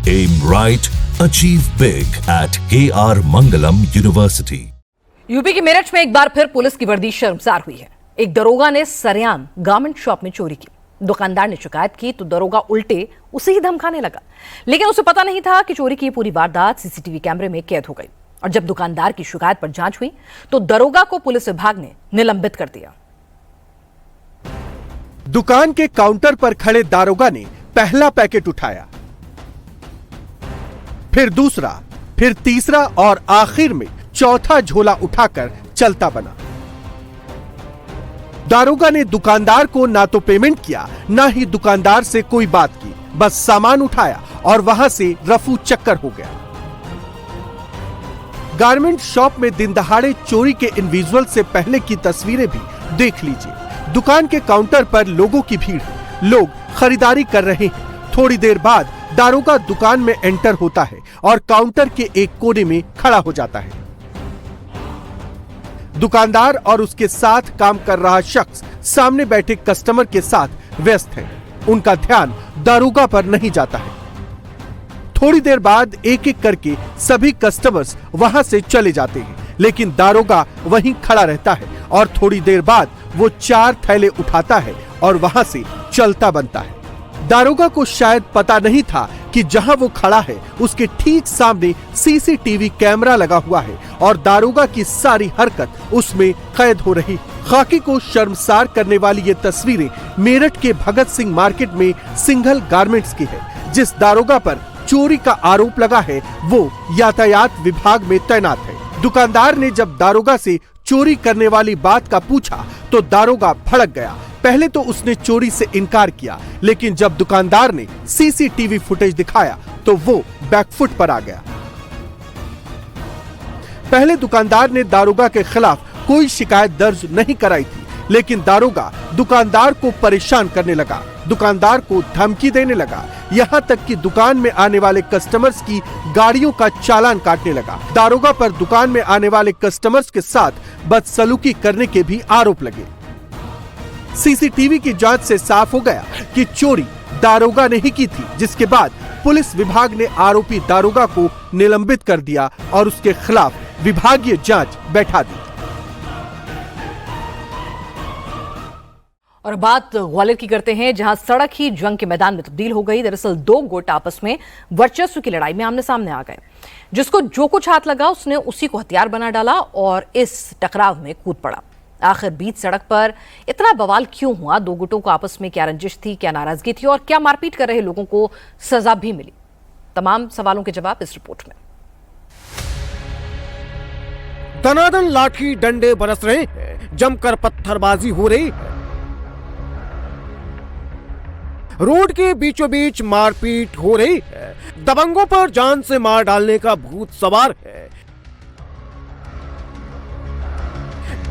Aim right, achieve big at KR Mangalam University. UP के मेरठ में एक बार फिर पुलिस की वर्दी शर्मसार हुई है। एक दरोगा ने सरेआम गारमेंट शॉप में चोरी की। दुकानदार ने शिकायत की तो दरोगा उल्टे उसे ही धमकाने लगा, लेकिन उसे पता नहीं था कि चोरी की पूरी वारदात सीसीटीवी कैमरे में कैद हो गई। और जब दुकानदार की शिकायत पर जांच हुई तो दरोगा को पुलिस विभाग ने निलंबित कर दिया। दुकान के काउंटर पर खड़े दारोगा ने पहला पैकेट उठाया, फिर दूसरा, फिर तीसरा और आखिर में चौथा झोला उठाकर चलता बना। दारोगा ने दुकानदार को ना तो पेमेंट किया, ना ही दुकानदार से कोई बात की, बस सामान उठाया और वहां से रफू चक्कर हो गया। गारमेंट शॉप में दिन दहाड़े चोरी के इन विजुअल से पहले की तस्वीरें भी देख लीजिए। दुकान के काउंटर पर लोगों की भीड़ है, लोग खरीदारी कर रहे हैं। थोड़ी देर बाद दारोगा दुकान में एंटर होता है और काउंटर के एक कोने में खड़ा हो जाता है। दुकानदार और उसके साथ काम कर रहा शख्स सामने बैठे कस्टमर के साथ व्यस्त है। उनका ध्यान दारोगा पर नहीं जाता है। थोड़ी देर बाद एक एक करके सभी कस्टमर्स वहां से चले जाते हैं, लेकिन दारोगा वहीं खड़ा रहता है और थोड़ी देर बाद वो 4 थैले उठाता है और वहां से चलता बनता है। दारोगा को शायद पता नहीं था कि जहां वो खड़ा है उसके ठीक सामने सीसीटीवी कैमरा लगा हुआ है और दारोगा की सारी हरकत उसमें कैद हो रही। खाकी को शर्मसार करने वाली ये तस्वीरें मेरठ के भगत सिंह मार्केट में सिंघल गारमेंट्स की है। जिस दारोगा पर चोरी का आरोप लगा है वो यातायात विभाग में तैनात है। दुकानदार ने जब दारोगा से चोरी करने वाली बात का पूछा तो दारोगा भड़क गया। पहले तो उसने चोरी से इनकार किया, लेकिन जब दुकानदार ने सीसीटीवी फुटेज दिखाया तो वो बैकफुट पर आ गया। पहले दुकानदार ने दारोगा के खिलाफ कोई शिकायत दर्ज नहीं कराई थी, लेकिन दारोगा दुकानदार को परेशान करने लगा, दुकानदार को धमकी देने लगा, यहाँ तक कि दुकान में आने वाले कस्टमर्स की गाड़ियों का चालान काटने लगा। दारोगा पर दुकान में आने वाले कस्टमर्स के साथ बदसलूकी करने के भी आरोप लगे। सीसीटीवी की जांच से साफ हो गया कि चोरी दारोगा ने ही की थी, जिसके बाद पुलिस विभाग ने आरोपी दारोगा को निलंबित कर दिया और उसके खिलाफ विभागीय जांच बैठा दी। और बात ग्वालियर की करते हैं, जहां सड़क ही जंग के मैदान में तब्दील हो गई। दरअसल 2 गुट आपस में वर्चस्व की लड़ाई में आमने सामने आ गए। जिसको जो कुछ हाथ लगा उसने उसी को हथियार बना डाला और इस टकराव में कूद पड़ा। आखिर बीच सड़क पर इतना बवाल क्यों हुआ? 2 गुटों को आपस में क्या रंजिश थी, क्या नाराजगी थी और क्या मारपीट कर रहे लोगों को सजा भी मिली? तमाम सवालों के जवाब इस रिपोर्ट में। दनादन लाठी डंडे बरस रहे हैं, जमकर पत्थरबाजी हो रही है। रोड के बीचों बीच मारपीट हो रही है। दबंगों पर जान से मार डालने का भूत सवार है।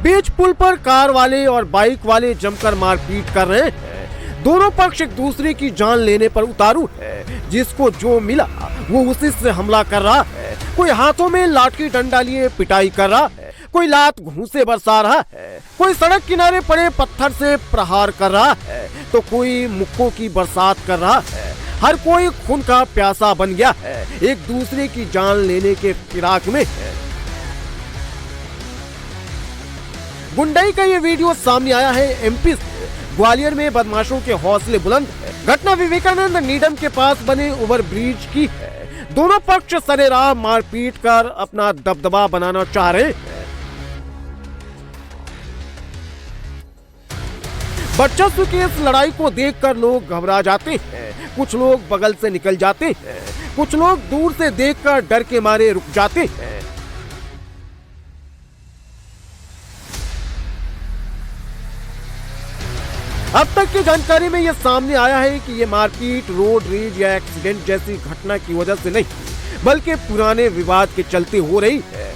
बीच पुल पर कार वाले और बाइक वाले जमकर मारपीट कर रहे हैं। दोनों पक्ष एक दूसरे की जान लेने पर उतारू है। जिसको जो मिला वो उसी से हमला कर रहा है। कोई हाथों में लाठी डंडा लिए पिटाई कर रहा है, कोई लात घूंसे बरसा रहा है, कोई सड़क किनारे पड़े पत्थर से प्रहार कर रहा है, तो कोई मुक्कों की बरसात कर रहा है। हर कोई खून का प्यासा बन गया है, एक दूसरे की जान लेने के फिराक में है। गुंडाई का ये वीडियो सामने आया है एमपी से। ग्वालियर में बदमाशों के हौसले बुलंद है। घटना विवेकानंद नीडम के पास बने ओवर ब्रिज की है। दोनों पक्ष सरेराह मारपीट कर अपना दबदबा बनाना चाह रहे हैं। वर्चस्व की इस लड़ाई को देखकर लोग घबरा जाते हैं। कुछ लोग बगल से निकल जाते हैं, कुछ लोग दूर से देखकर डर के मारे रुक जाते हैं। अब तक की जानकारी में यह सामने आया है कि यह मारपीट रोड रेज या एक्सीडेंट जैसी घटना की वजह से नहीं, बल्कि पुराने विवाद के चलते हो रही है।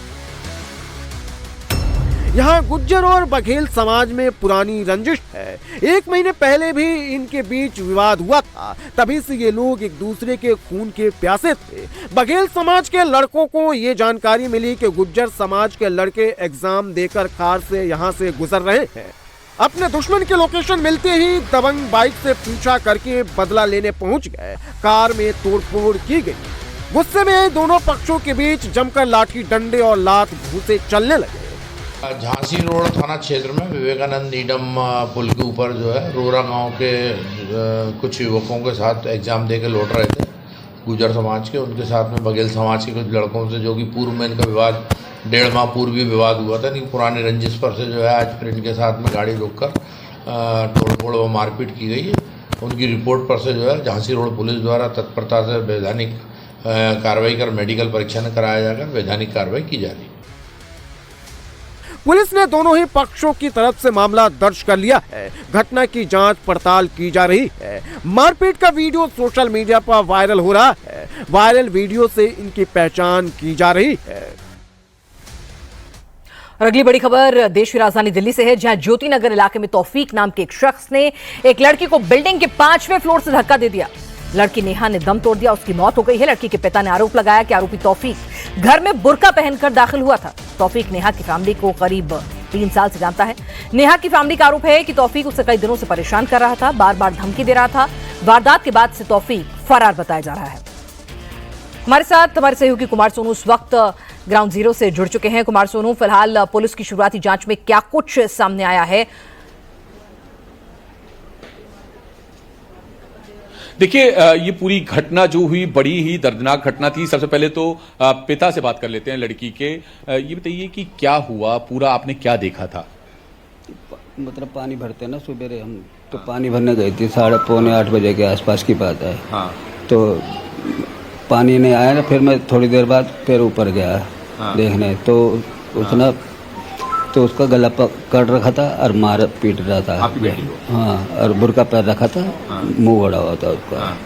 यहाँ गुज्जर और बघेल समाज में पुरानी रंजिश है। 1 महीने पहले भी इनके बीच विवाद हुआ था, तभी से ये लोग एक दूसरे के खून के प्यासे थे। बघेल समाज के लड़कों को ये जानकारी मिली कि गुज्जर समाज के लड़के एग्जाम देकर कार से यहाँ से गुजर रहे हैं। अपने दुश्मन की लोकेशन मिलते ही दबंग बाइक से पीछा करके बदला लेने पहुंच गए। कार में तोड़फोड़ की गई। गुस्से में दोनों पक्षों के बीच जमकर लाठी डंडे और लात घूंसे चलने लगे। झांसी रोड थाना क्षेत्र में विवेकानंद नीडम पुल के ऊपर जो है रोरा गांव के कुछ युवकों के साथ एग्जाम दे के लौट रहे थे, गुजर समाज के। उनके साथ में बघेल समाज के कुछ लड़कों से, जो कि पूर्व में इनका विवाद 1.5 माह पूर्व भी विवाद हुआ था, लेकिन पुराने रंजिश पर से जो है आज फिर इनके साथ में गाड़ी रोककर तोड़फोड़ व मारपीट की गई है। उनकी रिपोर्ट पर से जो है झांसी रोड पुलिस द्वारा तत्परता से वैधानिक कार्रवाई कर मेडिकल परीक्षण कराया जाकर वैधानिक कार्रवाई की जा रही है। पुलिस ने दोनों ही पक्षों की तरफ से मामला दर्ज कर लिया है। घटना की जांच पड़ताल की जा रही है। मारपीट का वीडियो सोशल मीडिया पर वायरल हो रहा है। वायरल वीडियो से इनकी पहचान की जा रही है। और अगली बड़ी खबर देश की राजधानी दिल्ली से है, जहां ज्योति नगर इलाके में तौफीक नाम के एक शख्स ने एक लड़की को बिल्डिंग के 5वें फ्लोर से धक्का दे दिया। लड़की नेहा ने दम तोड़ दिया, उसकी मौत हो गई है। लड़की के पिता ने आरोप लगाया कि आरोपी तौफीक घर में बुर्का पहनकर दाखिल हुआ था। तौफीक नेहा की फैमिली को करीब 3 साल से जानता है। नेहा की फैमिली का आरोप है कि तौफीक उसे कई दिनों से परेशान कर रहा था, बार बार धमकी दे रहा था। वारदात के बाद से तौफीक फरार बताया जा रहा है। हमारे साथ हमारे सहयोगी कुमार सोनू इस वक्त ग्राउंड जीरो से जुड़ चुके हैं। कुमार सोनू, फिलहाल पुलिस की शुरुआती जांच में क्या कुछ सामने आया है? देखिए, ये पूरी घटना जो हुई बड़ी ही दर्दनाक घटना थी। सबसे पहले तो पिता से बात कर लेते हैं लड़की के। ये बताइए कि क्या हुआ, पूरा आपने क्या देखा था? मतलब पानी भरते ना सुबह हम तो पानी भरने गई थी, 7:45 बजे के आसपास की बात है। हाँ। तो पानी नहीं आया ना, फिर मैं थोड़ी देर बाद फिर ऊपर गया देखने, तो उसने तो उसका गला पकड़ रखा था और मार पीट रहा था। आपकी बेटी को? हाँ, और बुर्का पैर रखा था। मुंह बड़ा हुआ था उसका।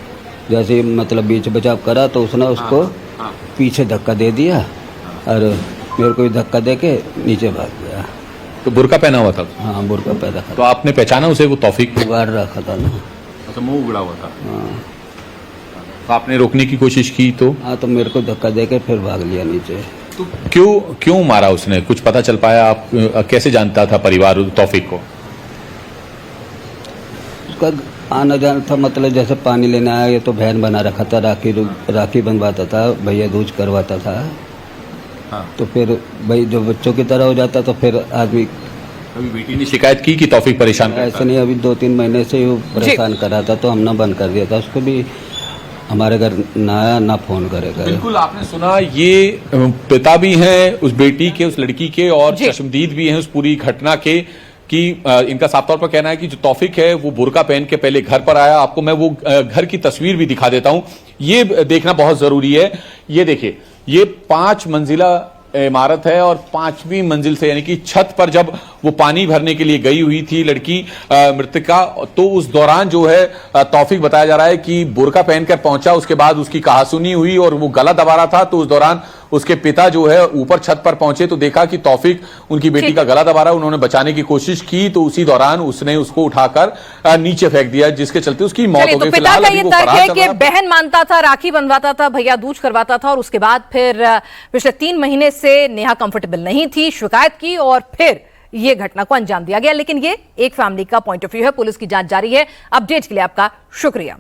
जैसे ही मतलब बीच बचाव करा तो उसने उसको पीछे धक्का दे दिया और मेरे को भी धक्का दे के नीचे भाग गया। तो बुर्का पहना हुआ था? हाँ, बुर्का पैर रखा तो आपने पहचाना उसे? वो तौफीक उगाड़ रखा था ना। अच्छा, मुंह उगड़ा हुआ था। हाँ। तो आपने रोकने की कोशिश की तो? हाँ, तो मेरे को धक्का दे के फिर भाग लिया नीचे। तो क्यों मारा उसने? कुछ पता चल पाया? आप कैसे जानता था परिवार तौफीक को? उसका आना जाना था, मतलब जैसे पानी लेने आया, ये तो बहन बना रखा था, राखी बनवाता था, भैया दूज करवाता था। हाँ। तो फिर भाई जो बच्चों की तरह हो जाता तो फिर आदमी। अभी बेटी ने शिकायत की कि तौफीक परेशान करता? ऐसे नहीं, अभी 2-3 महीने से वो परेशान कर रहा था, तो हमने बंद कर दिया था उसको भी। हमारे घर ना आया ना फोन करेगा। बिल्कुल, आपने सुना, ये पिता भी हैं उस बेटी के, उस लड़की के, और चश्मदीद भी हैं उस पूरी घटना के। कि इनका साफ तौर पर कहना है कि जो तौफीक है वो बुर्का पहन के पहले घर पर आया। आपको मैं वो घर की तस्वीर भी दिखा देता हूं, ये देखना बहुत जरूरी है। ये देखिए, ये 5 मंजिला इमारत है और 5वीं मंजिल से यानी कि छत पर जब वो पानी भरने के लिए गई हुई थी लड़की मृतका, तो उस दौरान जो है तौफीक बताया जा रहा है कि बुर्का पहनकर पहुंचा। उसके बाद उसकी कहासुनी हुई और वो गला दबा रहा था, तो उस दौरान उसके पिता जो है ऊपर छत पर पहुंचे तो देखा कि तौफीक उनकी बेटी का गला दबा रहा है। उन्होंने बचाने की कोशिश की तो उसी दौरान उसने उसको उठाकर नीचे फेंक दिया, जिसके चलते उसकी मौत हो गई। पिता का ये तर्क है कि बहन मानता था, राखी बनवाता था, भैया दूज करवाता था, और उसके बाद फिर पिछले 3 महीने से नेहा कंफर्टेबल नहीं थी, शिकायत की और फिर ये घटना को अंजाम दिया गया। लेकिन ये एक फैमिली का पॉइंट ऑफ व्यू है। पुलिस की जांच जारी है। अपडेट के लिए आपका शुक्रिया।